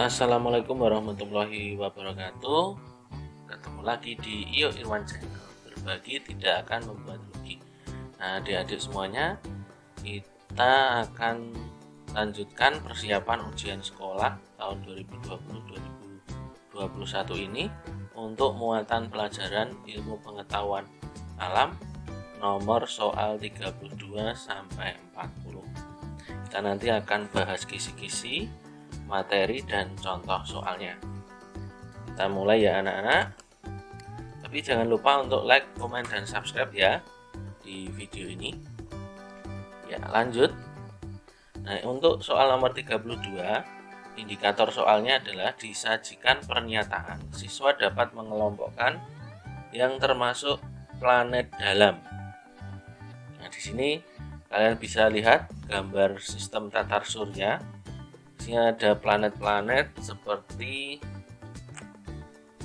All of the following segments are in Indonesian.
Assalamualaikum warahmatullahi wabarakatuh. Ketemu lagi di Iyo Irwan Channel. Berbagi tidak akan membuat rugi. Nah, adik-adik semuanya, kita akan lanjutkan persiapan ujian sekolah tahun 2020-2021 ini untuk muatan pelajaran ilmu pengetahuan alam nomor soal 32 sampai 40. Kita nanti akan bahas kisi-kisi, materi dan contoh soalnya. Kita mulai ya anak-anak. Tapi jangan lupa untuk like, komen, dan subscribe ya di video ini. Ya, lanjut. Nah, untuk soal nomor 32, indikator soalnya adalah disajikan pernyataan. Siswa dapat mengelompokkan yang termasuk planet dalam. Nah, di sini kalian bisa lihat gambar sistem tatar surya. Di sini ada planet-planet seperti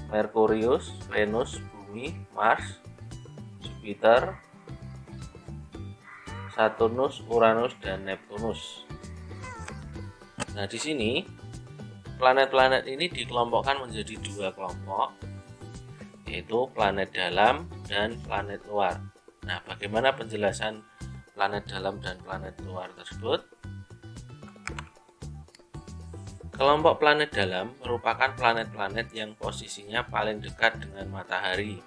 Merkurius, Venus, Bumi, Mars, Jupiter, Saturnus, Uranus, dan Neptunus. Nah, di sini planet-planet ini dikelompokkan menjadi dua kelompok, yaitu planet dalam dan planet luar. Nah, bagaimana penjelasan planet dalam dan planet luar tersebut? Kelompok planet dalam merupakan planet-planet yang posisinya paling dekat dengan matahari,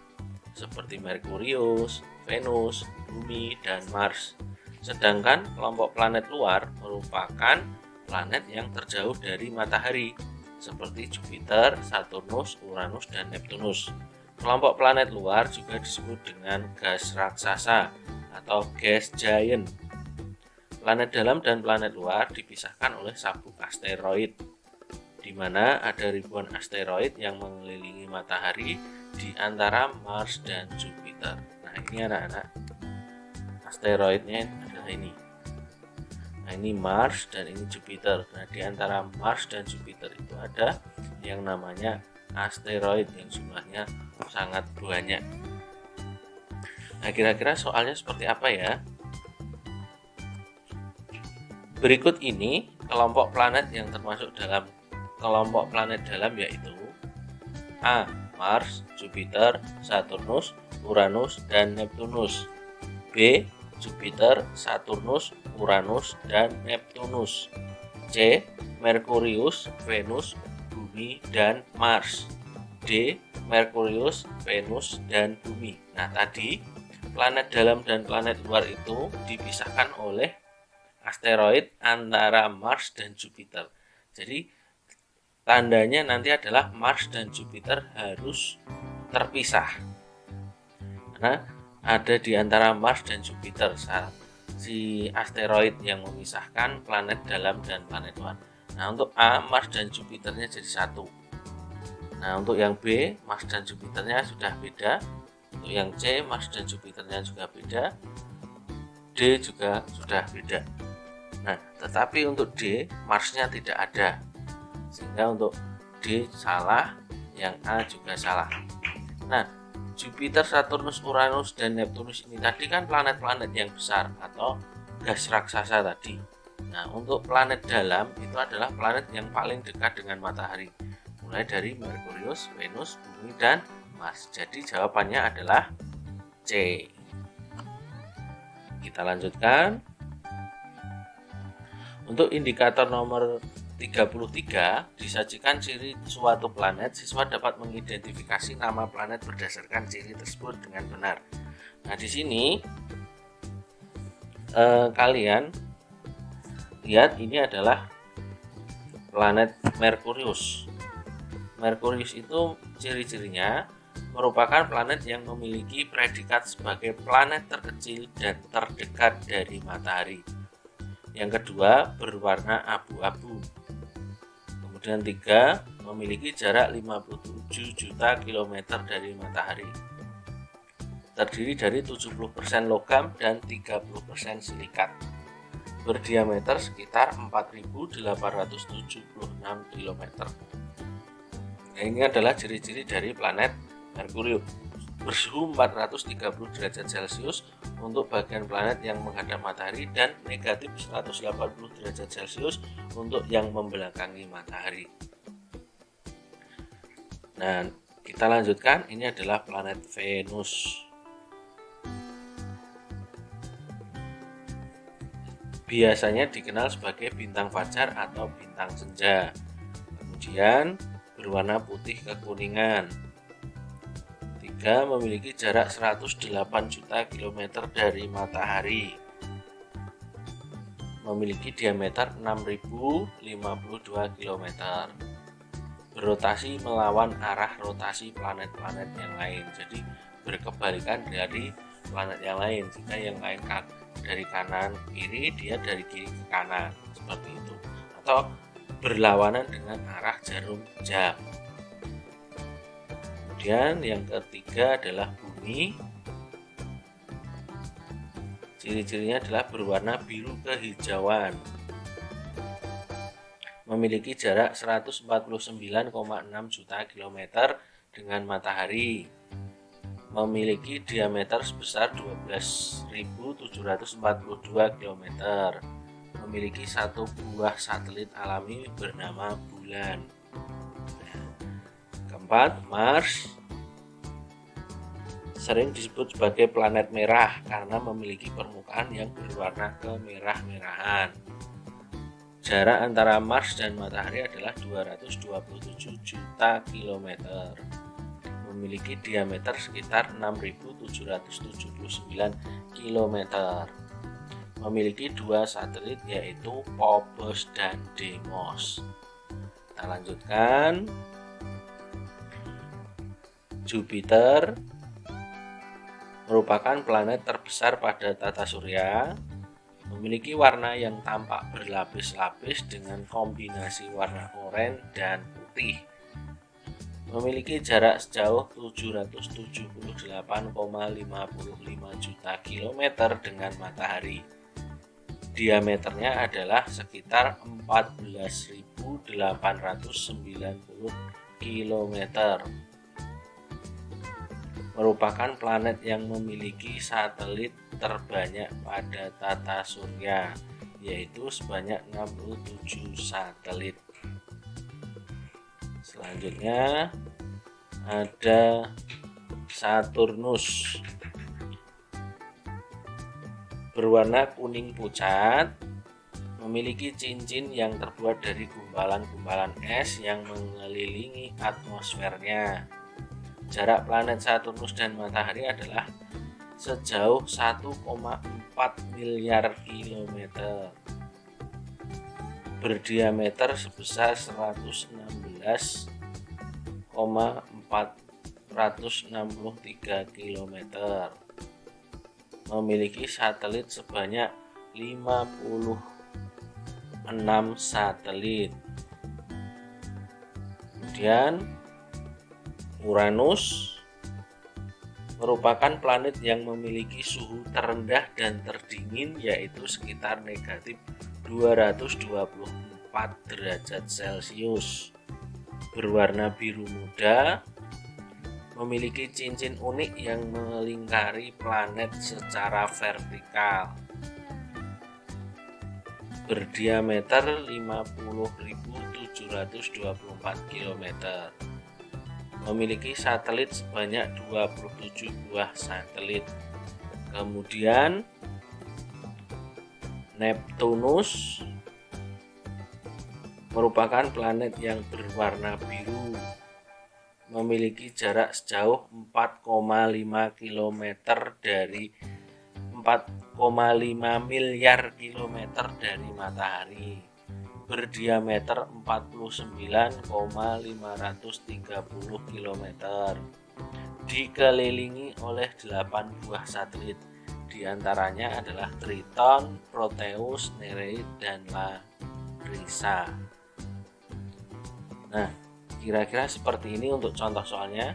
seperti Merkurius, Venus, Bumi, dan Mars. Sedangkan kelompok planet luar merupakan planet yang terjauh dari matahari, seperti Jupiter, Saturnus, Uranus, dan Neptunus. Kelompok planet luar juga disebut dengan gas raksasa atau gas giant. Planet dalam dan planet luar dipisahkan oleh sabuk asteroid, di mana ada ribuan asteroid yang mengelilingi matahari di antara Mars dan Jupiter. Nah, ini anak-anak, asteroidnya adalah ini. Nah, ini Mars dan ini Jupiter. Nah, di antara Mars dan Jupiter itu ada yang namanya asteroid yang jumlahnya sangat banyak. Nah, kira-kira soalnya seperti apa ya? Berikut ini kelompok planet yang termasuk dalam kelompok planet dalam, yaitu A. Mars, Jupiter, Saturnus, Uranus, dan Neptunus. B. Jupiter, Saturnus, Uranus, dan Neptunus. C. Merkurius, Venus, Bumi, dan Mars. D. Merkurius, Venus, dan Bumi. Nah, tadi planet dalam dan planet luar itu dipisahkan oleh asteroid antara Mars dan Jupiter. Jadi tandanya nanti adalah Mars dan Jupiter harus terpisah, karena ada di antara Mars dan Jupiter si asteroid yang memisahkan planet dalam dan planet luar. Nah, untuk A, Mars dan Jupiternya jadi satu. Nah, untuk yang B, Mars dan Jupiternya sudah beda. Untuk yang C, Mars dan Jupiternya juga beda. D juga sudah beda. Nah, tetapi untuk D, Marsnya tidak ada, sehingga untuk D salah, yang A juga salah. Nah, Jupiter, Saturnus, Uranus, dan Neptunus ini tadi kan planet-planet yang besar atau gas raksasa tadi. Nah, untuk planet dalam itu adalah planet yang paling dekat dengan matahari, mulai dari Merkurius, Venus, Bumi, dan Mars. Jadi jawabannya adalah C. Kita lanjutkan. Untuk indikator nomor 33, disajikan ciri suatu planet. Siswa dapat mengidentifikasi nama planet berdasarkan ciri tersebut dengan benar. Nah, di sini kalian lihat ini adalah planet Merkurius. Merkurius itu ciri-cirinya merupakan planet yang memiliki predikat sebagai planet terkecil dan terdekat dari matahari. Yang kedua, berwarna abu-abu. Kemudian 3, memiliki jarak 57 juta kilometer dari matahari. Terdiri dari 70% logam dan 30% silikat. Berdiameter sekitar 4.876 km. Nah, ini adalah ciri-ciri dari planet Merkurius. Bersuhu 430 derajat Celcius untuk bagian planet yang menghadap matahari dan negatif 180 derajat Celcius untuk yang membelakangi matahari. Nah, kita lanjutkan, ini adalah planet Venus. Biasanya dikenal sebagai bintang fajar atau bintang senja. Kemudian berwarna putih kekuningan. 3. Memiliki jarak 108 juta kilometer dari matahari. Memiliki diameter 6052 km. Berotasi melawan arah rotasi planet-planet yang lain. Jadi berkebalikan dari planet yang lain. Jika yang lain dari kanan ke kiri, dia dari kiri ke kanan, seperti itu. Atau berlawanan dengan arah jarum jam. Kemudian yang ketiga adalah bumi. Ciri-cirinya adalah berwarna biru kehijauan. Memiliki jarak 149,6 juta kilometer dengan matahari. Memiliki diameter sebesar 12.742 km. Memiliki satu buah satelit alami bernama Bulan. Keempat, Mars. Sering disebut sebagai planet merah karena memiliki permukaan yang berwarna kemerah-merahan. Jarak antara Mars dan matahari adalah 227 juta kilometer. Memiliki diameter sekitar 6.779 km. Memiliki dua satelit yaitu Phobos dan Deimos. Kita lanjutkan. Jupiter merupakan planet terbesar pada tata surya. Memiliki warna yang tampak berlapis-lapis dengan kombinasi warna oranye dan putih. Memiliki jarak sejauh 778,55 juta kilometer dengan matahari. Diameternya adalah sekitar 14.890 km. Merupakan planet yang memiliki satelit terbanyak pada tata surya, yaitu sebanyak 67 satelit. Selanjutnya ada Saturnus. Berwarna kuning pucat, memiliki cincin yang terbuat dari gumpalan-gumpalan es yang mengelilingi atmosfernya. Jarak planet Saturnus dan matahari adalah sejauh 1,4 miliar kilometer. Berdiameter sebesar 116,463 km. Memiliki satelit sebanyak 56 satelit. Kemudian Uranus merupakan planet yang memiliki suhu terendah dan terdingin, yaitu sekitar negatif 224 derajat Celcius. Berwarna biru muda, memiliki cincin unik yang melingkari planet secara vertikal. Berdiameter 50.724 km. Memiliki satelit sebanyak 27 buah satelit. Kemudian Neptunus merupakan planet yang berwarna biru. Memiliki jarak sejauh 4,5 km dari 4,5 miliar kilometer dari matahari. Berdiameter 49,530 km. Dikelilingi oleh 8 buah satelit. Di antaranya adalah Triton, Proteus, Nereid, dan Larissa. Nah, kira-kira seperti ini untuk contoh soalnya.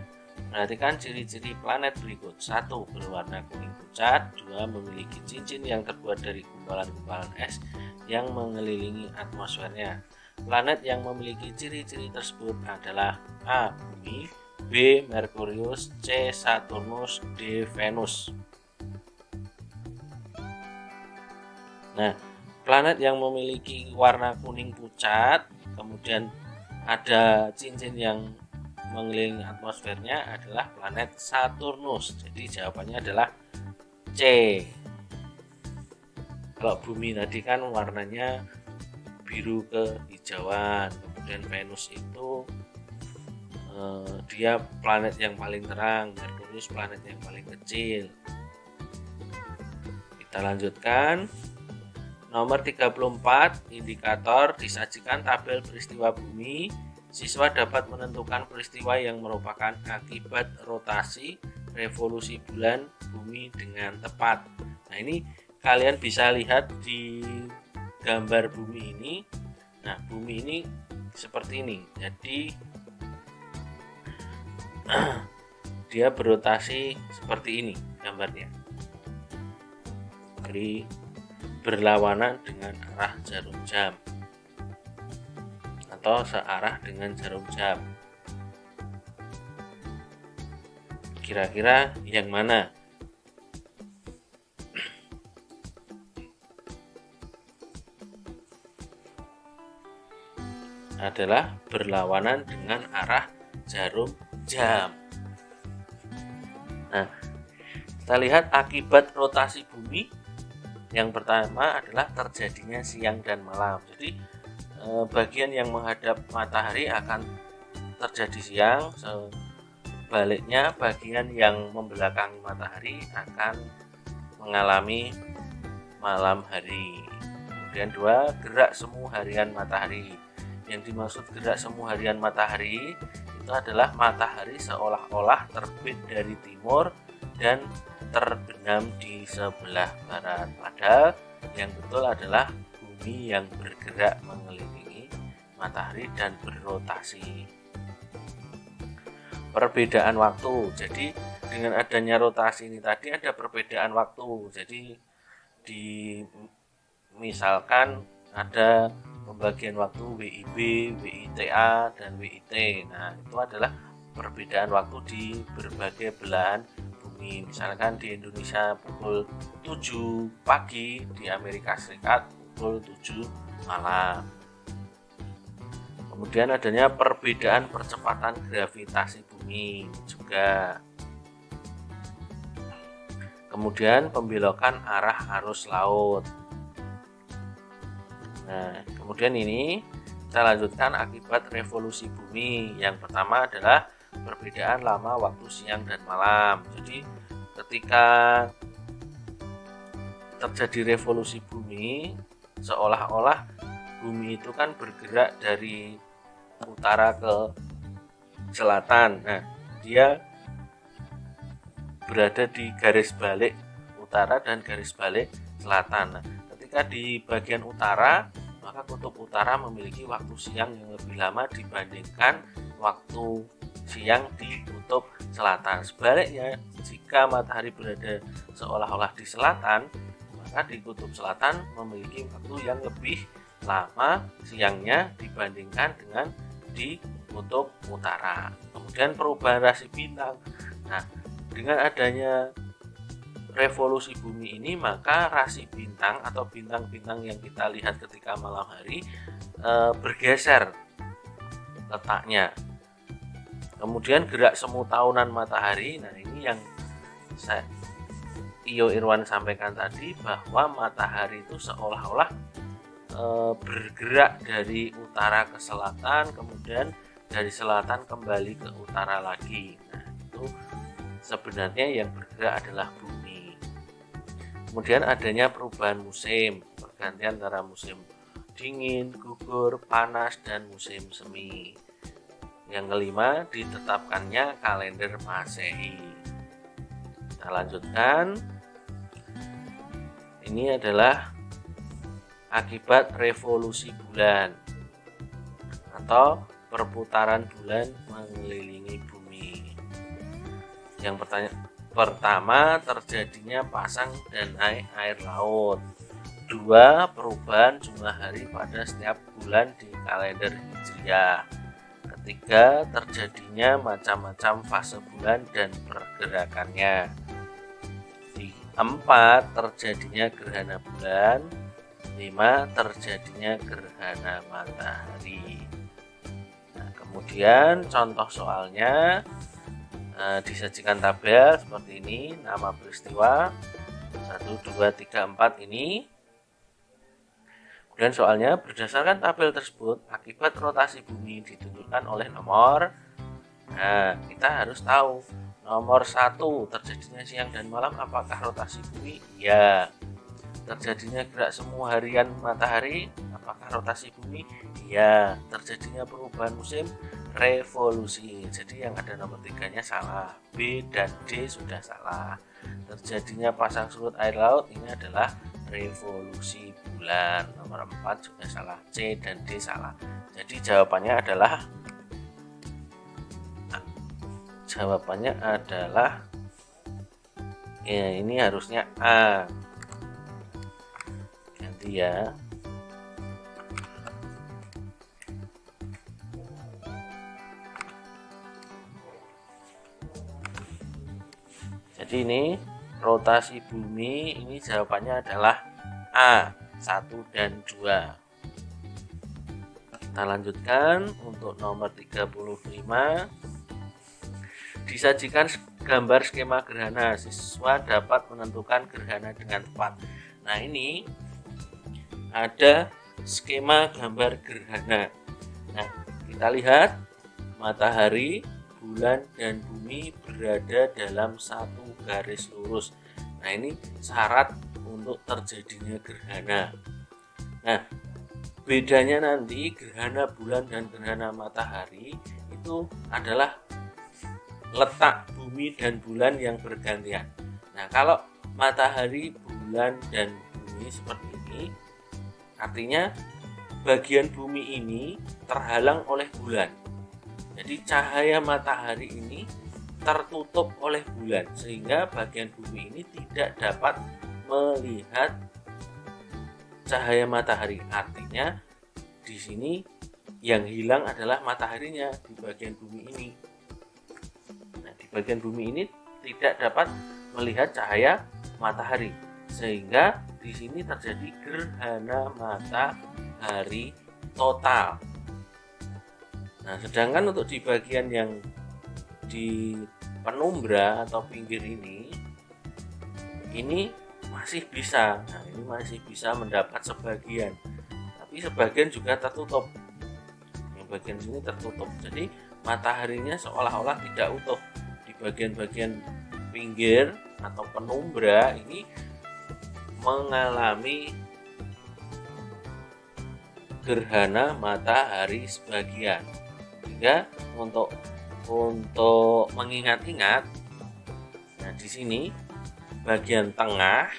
Perhatikan ciri-ciri planet berikut. 1. Berwarna kuning pucat. 2. Memiliki cincin yang terbuat dari gumpalan-gumpalan es yang mengelilingi atmosfernya. Planet yang memiliki ciri-ciri tersebut adalah A. Bumi, B. Merkurius, C. Saturnus, D. Venus. Nah, planet yang memiliki warna kuning pucat, kemudian ada cincin yang mengelilingi atmosfernya adalah planet Saturnus. Jadi jawabannya adalah C. Kalau bumi tadi kan warnanya biru kehijauan, kemudian Venus itu dia planet yang paling terang, Merkurius planet yang paling kecil. Kita lanjutkan. Nomor 34, indikator disajikan tabel peristiwa bumi. Siswa dapat menentukan peristiwa yang merupakan akibat rotasi revolusi bulan bumi dengan tepat. Nah, ini kalian bisa lihat di gambar bumi ini. Nah, bumi ini seperti ini. Jadi dia berotasi seperti ini gambarnya. Jadi berlawanan dengan arah jarum jam atau searah dengan jarum jam. Kira-kira yang mana? Adalah berlawanan dengan arah jarum jam. Nah, kita lihat akibat rotasi bumi. Yang pertama adalah terjadinya siang dan malam. Jadi bagian yang menghadap matahari akan terjadi siang, sebaliknya bagian yang membelakangi matahari akan mengalami malam hari. Kemudian dua, gerak semu harian matahari. Yang dimaksud gerak semu harian matahari itu adalah matahari seolah-olah terbit dari timur dan terbenam di sebelah barat. Padahal yang betul adalah bumi yang bergerak mengelilingi matahari dan berrotasi. Perbedaan waktu. Jadi dengan adanya rotasi ini tadi ada perbedaan waktu. Jadi misalkan ada pembagian waktu WIB, WITA, dan WIT. Nah, itu adalah perbedaan waktu di berbagai belahan bumi. Misalkan di Indonesia pukul 7 pagi, di Amerika Serikat pukul 7 malam. Kemudian adanya perbedaan percepatan gravitasi bumi juga. Kemudian pembelokan arah arus laut. Nah, kemudian ini kita lanjutkan akibat revolusi bumi. Yang pertama adalah perbedaan lama waktu siang dan malam. Jadi ketika terjadi revolusi bumi, seolah-olah bumi itu kan bergerak dari utara ke selatan. Nah, dia berada di garis balik utara dan garis balik selatan. Nah, ketika di bagian utara, maka kutub utara memiliki waktu siang yang lebih lama dibandingkan waktu siang di kutub selatan. Sebaliknya, jika matahari berada seolah-olah di selatan, maka di kutub selatan memiliki waktu yang lebih lama siangnya dibandingkan dengan di kutub utara. Kemudian perubahan rasi bintang. Nah, dengan adanya revolusi bumi ini, maka rasi bintang atau bintang-bintang yang kita lihat ketika malam hari bergeser letaknya. Kemudian gerak semu tahunan matahari. Nah, ini yang Iyo Irwan sampaikan tadi, bahwa matahari itu seolah-olah bergerak dari utara ke selatan, kemudian dari selatan kembali ke utara lagi. Nah, itu sebenarnya yang bergerak adalah bumi. Kemudian adanya perubahan musim, pergantian antara musim dingin, gugur, panas, dan musim semi. Yang kelima, ditetapkannya kalender Masehi. Kita lanjutkan. Ini adalah akibat revolusi bulan atau perputaran bulan mengelilingi bumi. Yang pertama, terjadinya pasang dan naik air laut. 2, perubahan jumlah hari pada setiap bulan di kalender Hijriah. 3, terjadinya macam-macam fase bulan dan pergerakannya. 4, terjadinya gerhana bulan. 5, terjadinya gerhana matahari. Nah, Kemudian contoh soalnya disajikan tabel seperti ini, nama peristiwa 1, 2, 3, 4 ini. Kemudian soalnya, berdasarkan tabel tersebut, akibat rotasi bumi ditentukan oleh nomor. Nah, kita harus tahu nomor 1, terjadinya siang dan malam apakah rotasi bumi? Ya. Terjadinya gerak semu harian matahari apakah rotasi bumi? Ya. Terjadinya perubahan musim, revolusi. Jadi yang ada nomor 3-nya salah. B dan D sudah salah. Terjadinya pasang surut air laut ini adalah revolusi bulan. Nomor 4 juga salah. C dan D salah. Jadi jawabannya adalah ya, ini harusnya A. Ganti ya. Jadi ini rotasi bumi, ini jawabannya adalah A, 1 dan 2. Kita lanjutkan untuk nomor 35. Disajikan gambar skema gerhana, siswa dapat menentukan gerhana dengan tepat. Nah, ini ada skema gambar gerhana. Nah, kita lihat matahari, bulan, dan bumi berada dalam satu garis lurus. Nah, ini syarat untuk terjadinya gerhana. Nah, bedanya nanti gerhana bulan dan gerhana matahari itu adalah letak bumi dan bulan yang bergantian. Nah, kalau matahari, bulan, dan bumi seperti ini, artinya bagian bumi ini terhalang oleh bulan. Jadi cahaya matahari ini tertutup oleh bulan, sehingga bagian bumi ini tidak dapat melihat cahaya matahari. Artinya di sini yang hilang adalah mataharinya di bagian bumi ini. Nah, di bagian bumi ini tidak dapat melihat cahaya matahari, sehingga di sini terjadi gerhana matahari total. Nah, sedangkan untuk di bagian yang di penumbra atau pinggir ini masih bisa. Nah, ini masih bisa mendapat sebagian, tapi sebagian juga tertutup. Yang bagian sini tertutup, jadi mataharinya seolah-olah tidak utuh. Di bagian-bagian pinggir atau penumbra ini mengalami gerhana matahari sebagian. Sehingga untuk mengingat-ingat, nah di sini bagian tengah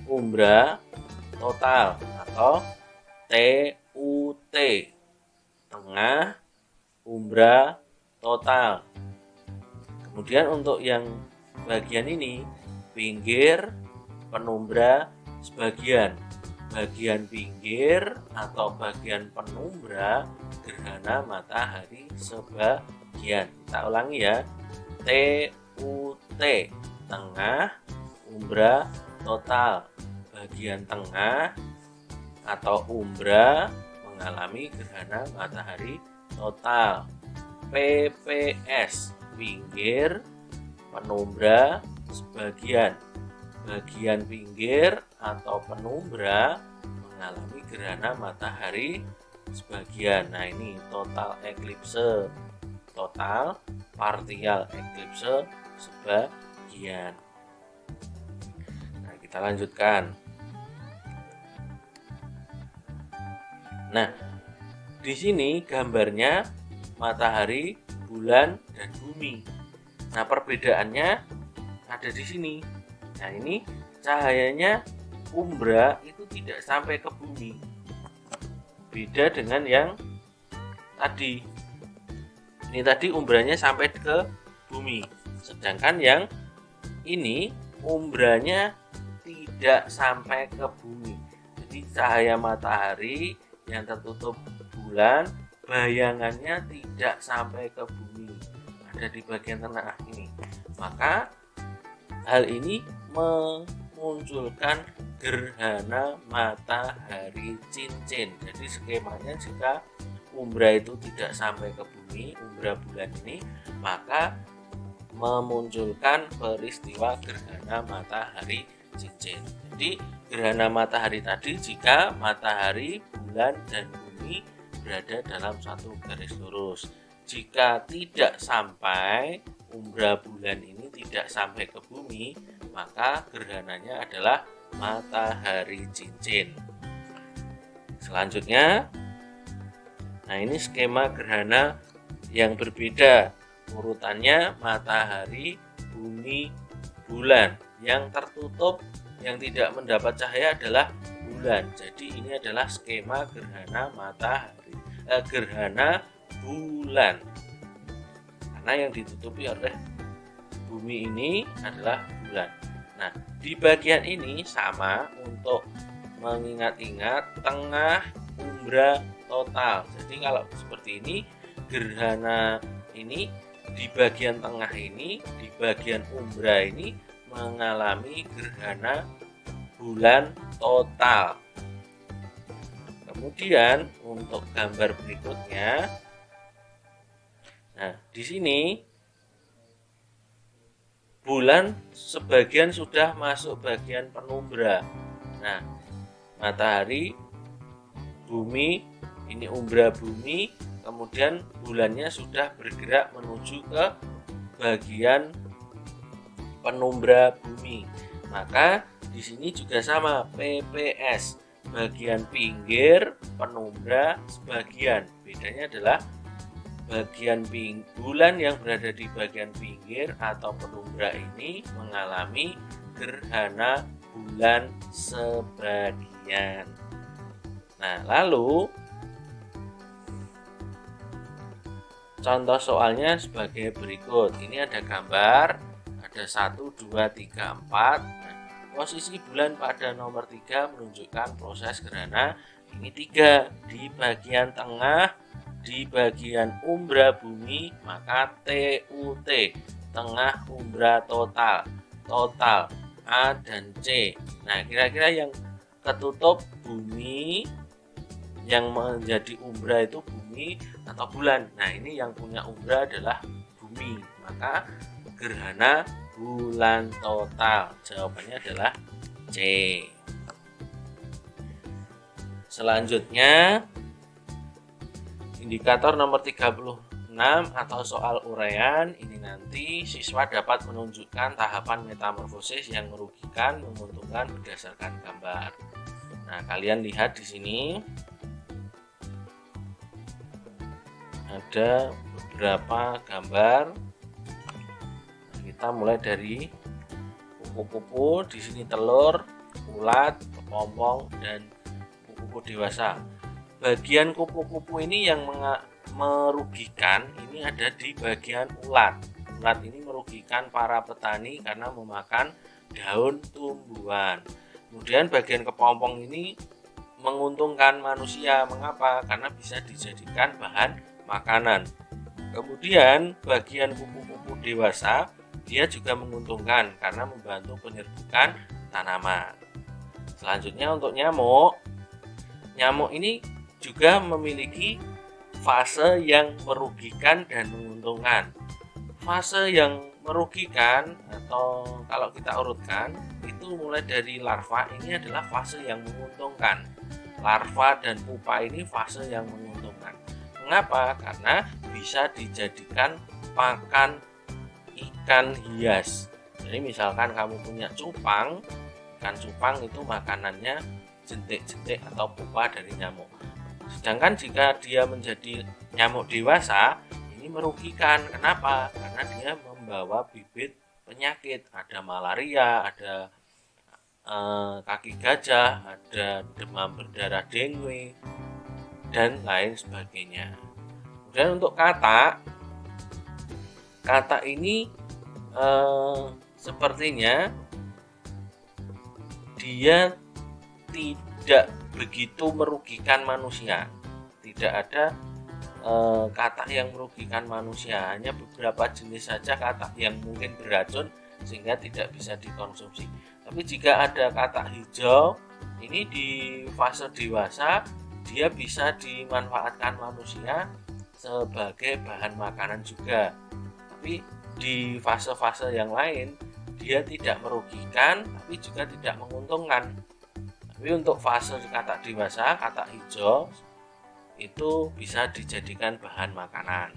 umbra total atau TUT, tengah umbra total. Kemudian untuk yang bagian ini pinggir penumbra sebagian, bagian pinggir atau bagian penumbra gerhana matahari sebagian. Kita ulangi ya, TUT, tengah umbra total, bagian tengah atau umbra mengalami gerhana matahari total. PPS, pinggir penumbra sebagian, bagian pinggir atau penumbra mengalami gerhana matahari sebagian. Nah, ini total eklipse, total partial eklipse sebagian. Nah, kita lanjutkan. Nah, di sini gambarnya matahari, bulan, dan bumi. Nah, perbedaannya ada di sini. Nah, ini cahayanya umbra itu tidak sampai ke bumi. Beda dengan yang tadi. Ini tadi umbranya sampai ke bumi. Sedangkan yang ini umbranya tidak sampai ke bumi. Jadi cahaya matahari yang tertutup bulan, bayangannya tidak sampai ke bumi, ada di bagian tengah ini. Maka hal ini memunculkan gerhana matahari cincin. Jadi skemanya, jika umbra itu tidak sampai ke bumi, umbra bulan ini, maka memunculkan peristiwa gerhana matahari cincin. Jadi gerhana matahari tadi jika matahari, bulan, dan bumi berada dalam satu garis lurus. Jika tidak sampai, umbra bulan ini tidak sampai ke bumi, maka gerhananya adalah matahari cincin. Selanjutnya, nah ini skema gerhana yang berbeda. Urutannya matahari, bumi, bulan. Yang tertutup, yang tidak mendapat cahaya adalah bulan. Jadi ini adalah skema gerhana matahari, gerhana bulan. Karena yang ditutupi oleh bumi ini adalah bulan. Nah, di bagian ini sama untuk mengingat-ingat tengah, umbra, total. Jadi kalau seperti ini, gerhana ini di bagian tengah ini, di bagian umbra ini mengalami gerhana bulan total. Kemudian untuk gambar berikutnya, nah di sini bulan sebagian sudah masuk bagian penumbra. Nah, matahari, bumi, ini umbra bumi, kemudian bulannya sudah bergerak menuju ke bagian penumbra bumi. Maka di sini juga sama, PPS, bagian pinggir, penumbra sebagian. Bedanya adalah bagian bulan yang berada di bagian pinggir atau penumbra ini mengalami gerhana bulan sebagian. Nah, lalu contoh soalnya sebagai berikut. Ini ada gambar, ada 1, 2, 3, 4. Nah, posisi bulan pada nomor 3 menunjukkan proses gerhana ini 3 di bagian tengah. Di bagian umbra bumi, maka TUT, tengah umbra total, total A dan C. Nah, kira-kira yang ketutup bumi, yang menjadi umbra itu bumi atau bulan. Nah, ini yang punya umbra adalah bumi, maka gerhana bulan total. Jawabannya adalah C. Selanjutnya, indikator nomor 36 atau soal uraian. Ini nanti siswa dapat menunjukkan tahapan metamorfosis yang merugikan, menguntungkan berdasarkan gambar. Nah, kalian lihat di sini ada beberapa gambar. Kita mulai dari kupu-kupu, di sini telur, ulat, kepompong, dan kupu-kupu dewasa. Bagian kupu-kupu ini yang merugikan ini ada di bagian ulat. Ulat ini merugikan para petani karena memakan daun tumbuhan. Kemudian bagian kepompong ini menguntungkan manusia. Mengapa? Karena bisa dijadikan bahan makanan. Kemudian bagian kupu-kupu dewasa dia juga menguntungkan karena membantu penyerbukan tanaman. Selanjutnya untuk nyamuk. Nyamuk ini juga memiliki fase yang merugikan dan menguntungkan. Fase yang merugikan atau kalau kita urutkan itu mulai dari larva, ini adalah fase yang menguntungkan. Larva dan pupa ini fase yang menguntungkan. Mengapa? Karena bisa dijadikan pakan ikan hias. Jadi misalkan kamu punya cupang, ikan cupang itu makanannya jentik-jentik atau pupa dari nyamuk. Sedangkan jika dia menjadi nyamuk dewasa, ini merugikan. Kenapa? Karena dia membawa bibit penyakit. Ada malaria, ada kaki gajah, ada demam berdarah dengue, dan lain sebagainya. Kemudian untuk katak ini sepertinya dia tidak begitu merugikan manusia. Tidak ada katak yang merugikan manusia, hanya beberapa jenis saja katak yang mungkin beracun sehingga tidak bisa dikonsumsi. Tapi jika ada katak hijau, ini di fase dewasa dia bisa dimanfaatkan manusia sebagai bahan makanan juga. Tapi di fase-fase yang lain dia tidak merugikan tapi juga tidak menguntungkan. Tapi untuk fase katak dewasa, katak hijau itu bisa dijadikan bahan makanan.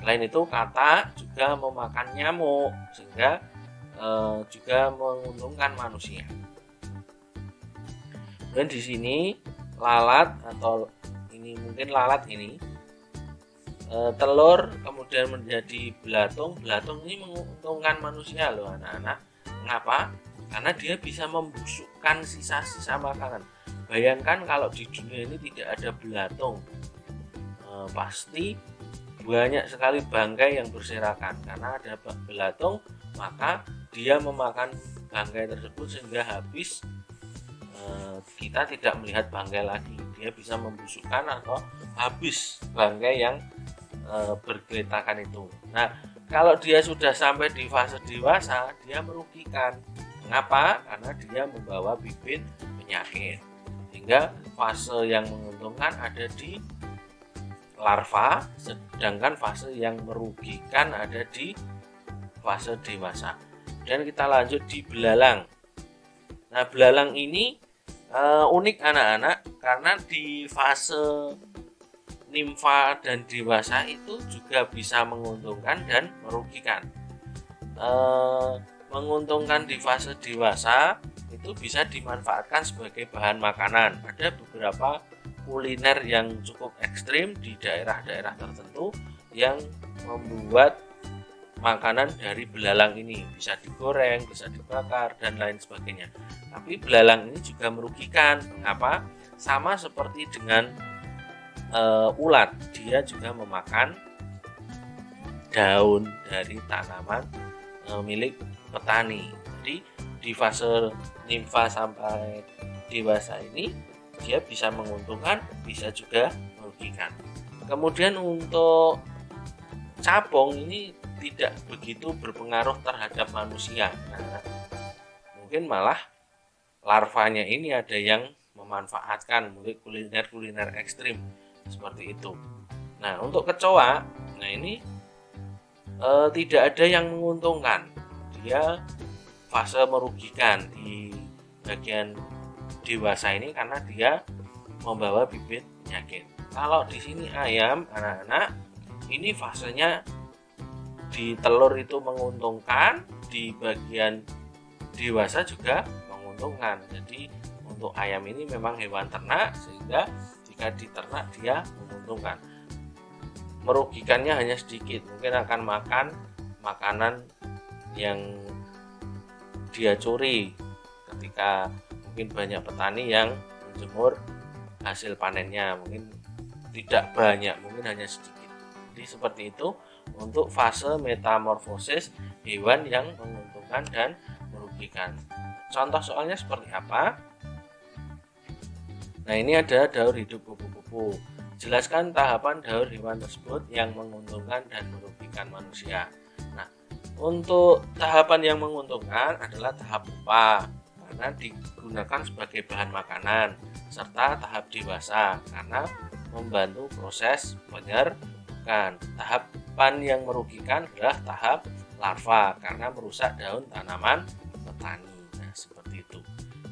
Selain itu katak juga memakan nyamuk sehingga juga menguntungkan manusia. Dan di sini lalat atau ini mungkin lalat ini telur kemudian menjadi belatung ini menguntungkan manusia loh anak-anak. Mengapa? Karena dia bisa membusukkan sisa-sisa makanan. Bayangkan kalau di dunia ini tidak ada belatung, pasti banyak sekali bangkai yang berserakan. Karena ada belatung maka dia memakan bangkai tersebut sehingga habis, kita tidak melihat bangkai lagi. Dia bisa membusukkan atau habis bangkai yang bergeletakan itu. Nah, kalau dia sudah sampai di fase dewasa, dia merugikan. Mengapa? Karena dia membawa bibit penyakit. Sehingga fase yang menguntungkan ada di larva, sedangkan fase yang merugikan ada di fase dewasa. Dan kita lanjut di belalang. Nah, belalang ini unik anak-anak karena di fase nimfa dan dewasa itu juga bisa menguntungkan dan merugikan. Menguntungkan di fase dewasa itu bisa dimanfaatkan sebagai bahan makanan. Ada beberapa kuliner yang cukup ekstrim di daerah-daerah tertentu yang membuat makanan dari belalang ini bisa digoreng, bisa dibakar dan lain sebagainya. Tapi belalang ini juga merugikan. Mengapa? Sama seperti dengan ulat, dia juga memakan daun dari tanaman milik petani. Jadi di fase nimfa sampai dewasa ini dia bisa menguntungkan, bisa juga merugikan. Kemudian untuk capung ini tidak begitu berpengaruh terhadap manusia. Nah, mungkin malah larvanya ini ada yang memanfaatkan mungkin kuliner ekstrim seperti itu. Nah, untuk kecoa, nah ini tidak ada yang menguntungkan. Dia fase merugikan di bagian dewasa ini karena dia membawa bibit penyakit. Kalau di sini ayam, anak-anak, ini fasenya di telur itu menguntungkan, di bagian dewasa juga menguntungkan. Jadi untuk ayam ini memang hewan ternak sehingga jika diternak dia menguntungkan. Merugikannya hanya sedikit, mungkin akan makan makanan yang dia curi ketika mungkin banyak petani yang menjemur hasil panennya, mungkin tidak banyak, mungkin hanya sedikit. Jadi seperti itu untuk fase metamorfosis hewan yang menguntungkan dan merugikan. Contoh soalnya seperti apa? Nah, ini ada daur hidup kupu-kupu. Jelaskan tahapan daur hewan tersebut yang menguntungkan dan merugikan manusia. Nah, untuk tahapan yang menguntungkan adalah tahap pupa karena digunakan sebagai bahan makanan, serta tahap dewasa karena membantu proses penyerbukan. Tahapan yang merugikan adalah tahap larva karena merusak daun tanaman petani. Nah, seperti itu.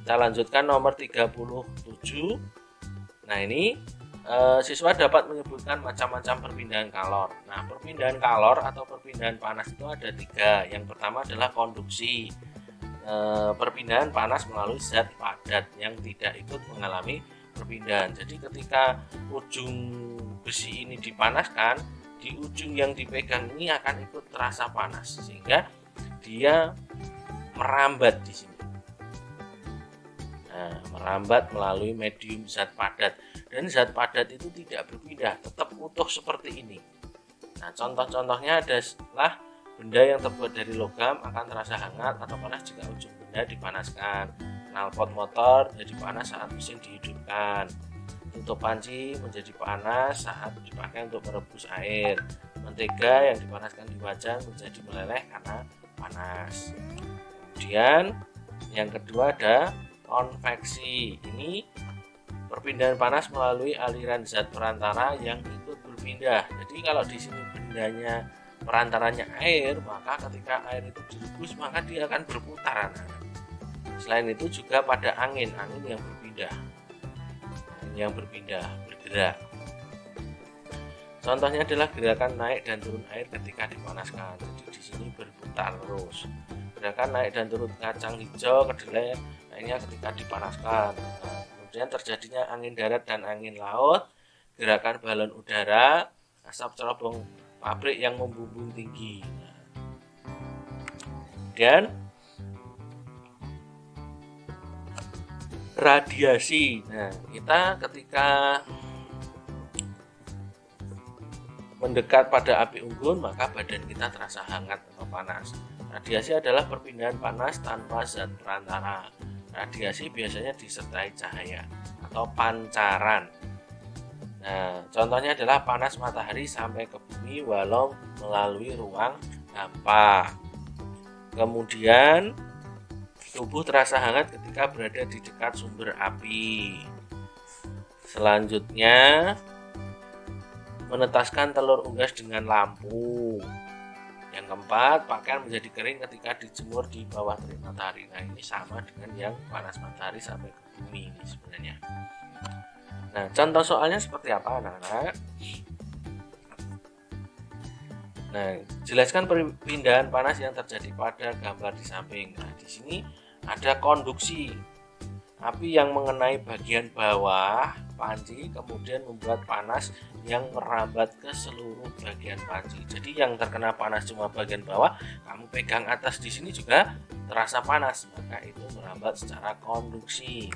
Kita lanjutkan nomor 37. Nah, ini siswa dapat menyebutkan macam-macam perpindahan kalor. Nah, perpindahan kalor atau perpindahan panas itu ada 3. Yang pertama adalah konduksi. Perpindahan panas melalui zat padat yang tidak ikut mengalami perpindahan. Jadi ketika ujung besi ini dipanaskan, di ujung yang dipegang ini akan ikut terasa panas sehingga dia merambat di sini. Nah, merambat melalui medium zat padat, dan zat padat itu tidak berpindah, tetap utuh seperti ini. Nah, contoh-contohnya adalah benda yang terbuat dari logam akan terasa hangat atau panas jika ujung benda dipanaskan. Knalpot motor jadi panas saat mesin dihidupkan. Tutup panci menjadi panas saat dipakai untuk merebus air. Mentega yang dipanaskan di wajan menjadi meleleh karena panas. Kemudian yang kedua ada konveksi. Ini perpindahan panas melalui aliran zat perantara yang ikut berpindah. Jadi kalau di sini bendanya perantaranya air, maka ketika air itu direbus maka dia akan berputar. Selain itu juga pada angin yang berpindah, bergerak. Contohnya adalah gerakan naik dan turun air ketika dipanaskan. Jadi di sini berputar terus. Gerakan naik dan turun kacang hijau, kedelai lainnya ketika dipanaskan. Kemudian terjadinya angin darat dan angin laut, gerakan balon udara, asap cerobong pabrik yang membumbung tinggi. Dan radiasi. Nah, kita ketika mendekat pada api unggun maka badan kita terasa hangat atau panas. Radiasi adalah perpindahan panas tanpa zat perantara. Radiasi biasanya disertai cahaya atau pancaran. Nah, contohnya adalah panas matahari sampai ke bumi walau melalui ruang hampa. Kemudian tubuh terasa hangat ketika berada di dekat sumber api. Selanjutnya, menetaskan telur unggas dengan lampu. Yang keempat, pakaian menjadi kering ketika dijemur di bawah terik matahari. Nah, ini sama dengan yang panas matahari sampai ke bumi ini sebenarnya. Nah, contoh soalnya seperti apa, anak-anak? Nah, jelaskan perpindahan panas yang terjadi pada gambar di samping. Nah, di sini ada konduksi. Api yang mengenai bagian bawah panci kemudian membuat panas yang merambat ke seluruh bagian panci. Jadi yang terkena panas cuma bagian bawah, kamu pegang atas di sini juga terasa panas, maka itu merambat secara konduksi.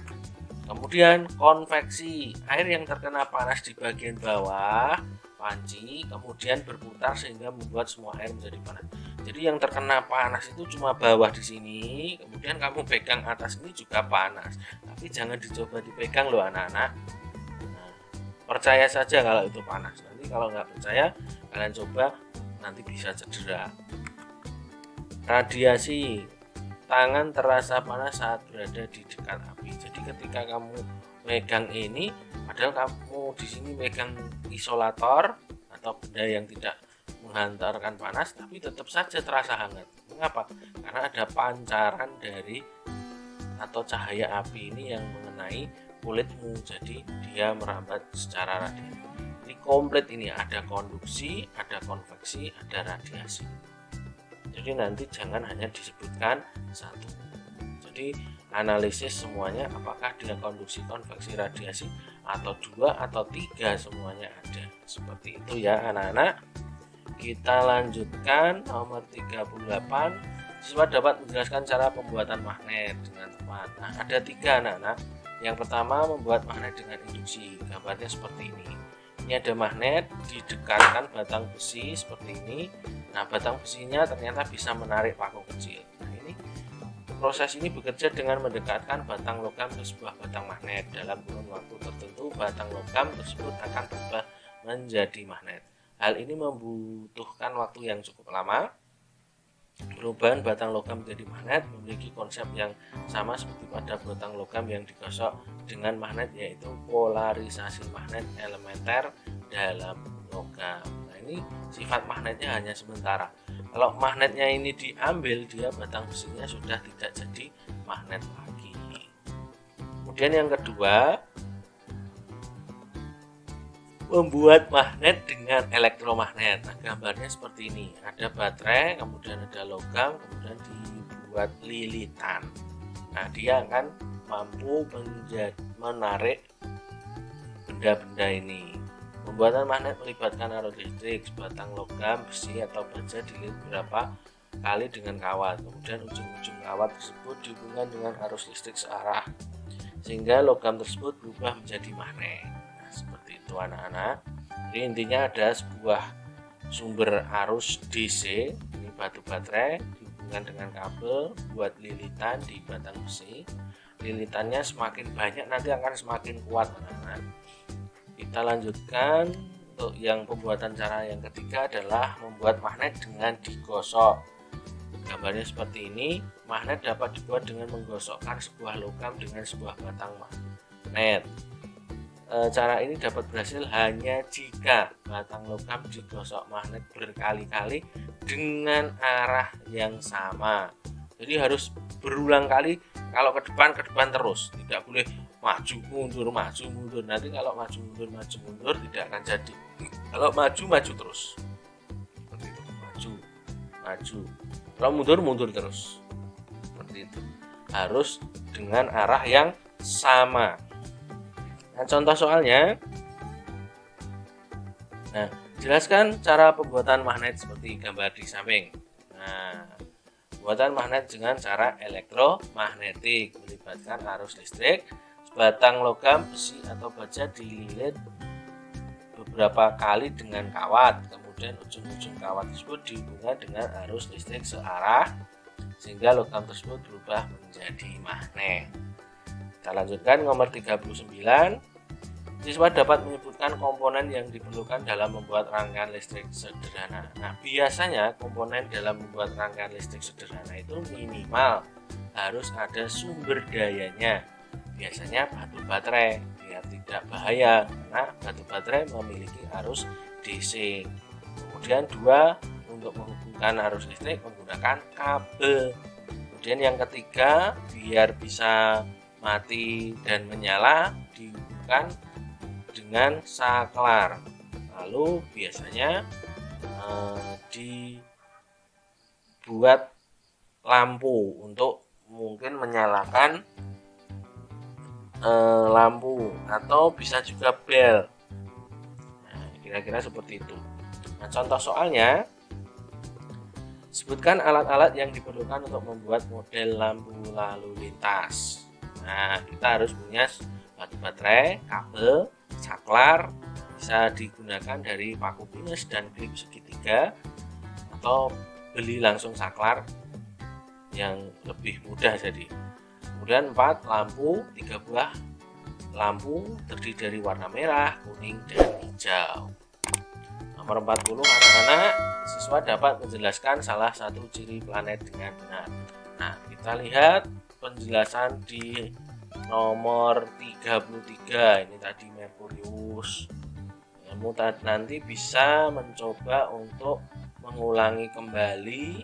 Kemudian konveksi, air yang terkena panas di bagian bawah panci kemudian berputar sehingga membuat semua air menjadi panas. Jadi yang terkena panas itu cuma bawah di sini, kemudian kamu pegang atas ini juga panas. Tapi jangan dicoba dipegang loh anak-anak. Nah, percaya saja kalau itu panas. Nanti kalau nggak percaya kalian coba, nanti bisa cedera. Radiasi, tangan terasa panas saat berada di dekat api. Jadi ketika kamu megang ini, padahal kamu di sini megang isolator atau benda yang tidak menghantarkan panas, tapi tetap saja terasa hangat. Mengapa? Karena ada pancaran dari atau cahaya api ini yang mengenai kulitmu, jadi dia merambat secara radiasi. Ini komplit, ini ada konduksi, ada konveksi, ada radiasi. Jadi nanti jangan hanya disebutkan satu. Jadi analisis semuanya, apakah dia konduksi, konveksi, radiasi, atau 2 atau 3 semuanya ada. Seperti itu ya anak-anak. Kita lanjutkan nomor 38. Siswa dapat menjelaskan cara pembuatan magnet dengan tepat. Nah, ada 3 anak-anak. Yang pertama, membuat magnet dengan induksi. Gambarnya seperti ini. Ini ada magnet, didekatkan batang besi seperti ini. Nah, batang besinya ternyata bisa menarik paku kecil. Nah, ini proses ini bekerja dengan mendekatkan batang logam ke sebuah batang magnet. Dalam kurun waktu tertentu, batang logam tersebut akan berubah menjadi magnet. Hal ini membutuhkan waktu yang cukup lama. Perubahan batang logam menjadi magnet memiliki konsep yang sama seperti pada batang logam yang digosok dengan magnet, yaitu polarisasi magnet elementer dalam logam. Nah, ini sifat magnetnya hanya sementara. Kalau magnetnya ini diambil, dia batang besinya sudah tidak jadi magnet lagi. Kemudian yang kedua, membuat magnet dengan elektromagnet. Nah, gambarnya seperti ini. Ada baterai, kemudian ada logam, kemudian dibuat lilitan. Nah, dia akan mampu menarik benda-benda ini. Pembuatan magnet melibatkan arus listrik. Batang logam, besi atau baja dililit beberapa kali dengan kawat. Kemudian ujung-ujung kawat tersebut dihubungkan dengan arus listrik searah, sehingga logam tersebut berubah menjadi magnet. Seperti itu anak-anak. Jadi intinya ada sebuah sumber arus DC, ini batu baterai dihubungkan dengan kabel, buat lilitan di batang besi. Lilitannya semakin banyak nanti akan semakin kuat anak-anak. Kita lanjutkan untuk yang pembuatan cara yang ketiga adalah membuat magnet dengan digosok. Gambarnya seperti ini. Magnet dapat dibuat dengan menggosokkan sebuah logam dengan sebuah batang magnet. Cara ini dapat berhasil hanya jika batang logam digosok magnet berkali-kali dengan arah yang sama. Jadi harus berulang kali, kalau ke depan terus, tidak boleh maju mundur. Nanti kalau maju mundur tidak akan jadi. Kalau maju terus, seperti itu. Maju, kalau mundur terus, seperti itu. Harus dengan arah yang sama. Nah, contoh soalnya. Nah, jelaskan cara pembuatan magnet seperti gambar di samping. Nah, pembuatan magnet dengan cara elektromagnetik melibatkan arus listrik. Batang logam, besi atau baja dililit beberapa kali dengan kawat. Kemudian ujung-ujung kawat tersebut dihubungkan dengan arus listrik searah sehingga logam tersebut berubah menjadi magnet. Kita lanjutkan nomor 39. Siswa dapat menyebutkan komponen yang diperlukan dalam membuat rangkaian listrik sederhana. Nah, biasanya komponen dalam membuat rangkaian listrik sederhana itu minimal harus ada sumber dayanya. Biasanya batu baterai, biar tidak bahaya karena batu baterai memiliki arus DC. Kemudian 2, untuk menghubungkan arus listrik menggunakan kabel. Kemudian yang ketiga, biar bisa mati dan menyala dihubungkan dengan saklar. Lalu biasanya dibuat lampu untuk mungkin menyalakan lampu, atau bisa juga bel. Nah, kira-kira seperti itu. Nah, contoh soalnya, sebutkan alat-alat yang diperlukan untuk membuat model lampu lalu lintas. Nah, kita harus punya batu baterai, kabel, saklar, bisa digunakan dari paku pinus dan klip segitiga, atau beli langsung saklar yang lebih mudah jadi. Kemudian 4, lampu, 3 buah lampu terdiri dari warna merah, kuning, dan hijau. Nomor 40, anak-anak, siswa dapat menjelaskan salah satu ciri planet dengan benar. Nah, kita lihat penjelasan di nomor 33, ini tadi Merkurius. Kamu nanti bisa mencoba untuk mengulangi kembali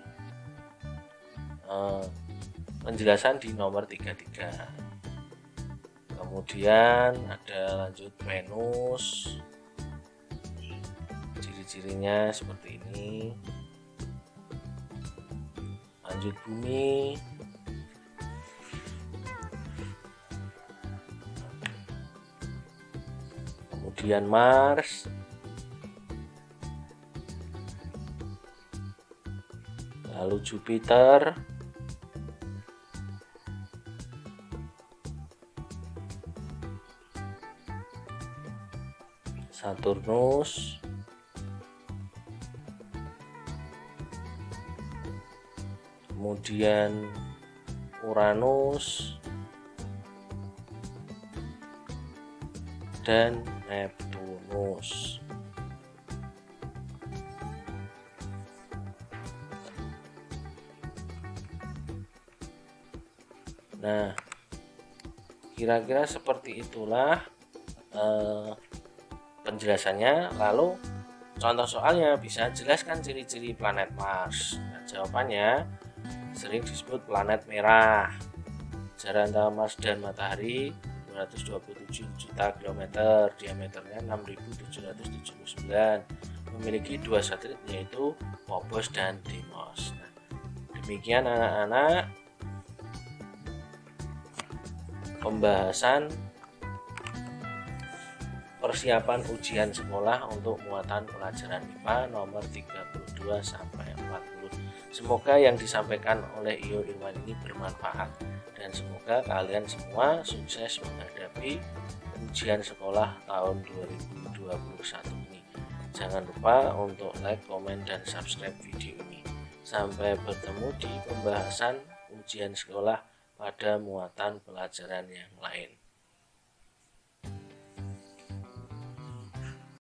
penjelasan di nomor 33. Kemudian ada lanjut Venus, ciri-cirinya seperti ini. Lanjut Bumi, kemudian Mars, lalu Jupiter, Saturnus, kemudian Uranus, dan Neptunus. Nah, kira-kira seperti itulah penjelasannya. Lalu contoh soalnya, bisa jelaskan ciri-ciri planet Mars. Nah, jawabannya sering disebut planet merah. Jarak antara Mars dan Matahari 227 juta kilometer, diameternya 6.779, memiliki 2 satelit yaitu Phobos dan Deimos. Nah, demikian anak-anak pembahasan persiapan ujian sekolah untuk muatan pelajaran IPA nomor 32 sampai 40. Semoga yang disampaikan oleh Iyo Irwan ini bermanfaat dan semoga kalian semua sukses menghadapi ujian sekolah tahun 2021 ini. Jangan lupa untuk like, komen, dan subscribe video ini. Sampai bertemu di pembahasan ujian sekolah pada muatan pelajaran yang lain.